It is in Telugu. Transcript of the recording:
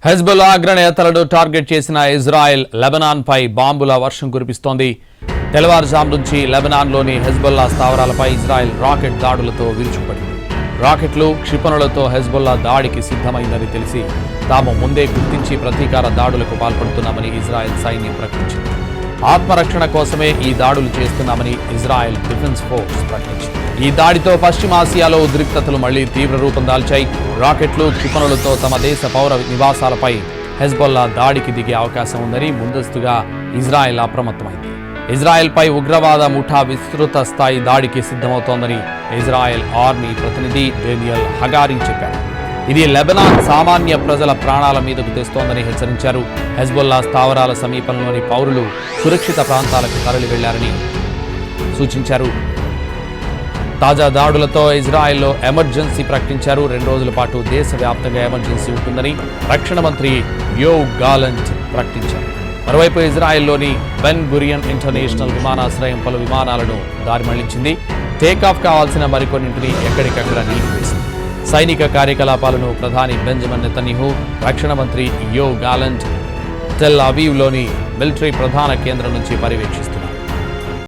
హెజ్బుల్లా అగ్రనేతలను టార్గెట్ చేసిన ఇజ్రాయెల్ లెబనాన్పై బాంబుల వర్షం కురిపిస్తోంది. తెల్లవారుజాము నుంచి లెబనాన్లోని హెజ్బుల్లా స్థావరాలపై ఇజ్రాయెల్ రాకెట్ దాడులతో విరుచుకుపడింది. రాకెట్లు, క్షిపణులతో హెజ్బుల్లా దాడికి సిద్ధమైందని తెలిసి తాము ముందే గుర్తించి ప్రతీకార దాడులకు పాల్పడుతున్నామని ఇజ్రాయెల్ సైన్యం ప్రకటించింది. ఆత్మరక్షణ కోసమే ఈ దాడులు చేస్తున్నామని ఇజ్రాయెల్ డిఫెన్స్ ఫోర్స్ ప్రకటించింది. ఈ దాడితో పశ్చిమాసియాలో ఉద్రిక్తతలు మళ్లీ తీవ్ర రూపం దాల్చాయి. రాకెట్లు, క్షిపణులతో తమ దేశ పౌర నివాసాలపై హెజ్బుల్లా దాడికి దిగే అవకాశం ఉందని ముందస్తుగా ఇజ్రాయెల్ అప్రమత్తమైంది. ఇజ్రాయెల్పై ఉగ్రవాద ముఠా విస్తృత స్థాయి దాడికి సిద్ధమవుతోందని ఇజ్రాయెల్ ఆర్మీ ప్రతినిధి డేనియల్ హగారీ చెప్పారు. ఇది లెబనాన్ సామాన్య ప్రజల ప్రాణాల మీదకు తెస్తోందని హెచ్చరించారు. హెజ్బుల్లా స్థావరాల సమీపంలోని పౌరులు సురక్షిత ప్రాంతాలకు తరలి వెళ్లారని సూచించారు. తాజా దాడులతో ఇజ్రాయెల్లో ఎమర్జెన్సీ ప్రకటించారు. 2 రోజుల పాటు దేశవ్యాప్తంగా ఎమర్జెన్సీ ఉంటుందని రక్షణ మంత్రి యోవ్ గాలంట్ ప్రకటించారు. మరోవైపు ఇజ్రాయెల్లోని బెన్ గురియన్ ఇంటర్నేషనల్ విమానాశ్రయం పలు విమానాలను దారి మళ్లించింది. టేకాఫ్ కావాల్సిన మరికొన్నింటిని ఎక్కడికక్కడ నిలిపివేసింది. సైనిక కార్యకలాపాలను ప్రధాని బెంజమిన్ నెతన్యాహు, రక్షణ మంత్రి యోవ్ గాలంట్ టెల్ అవీవ్లోని మిలిటరీ ప్రధాన కేంద్రం నుంచి పర్యవేక్షిస్తున్నారు.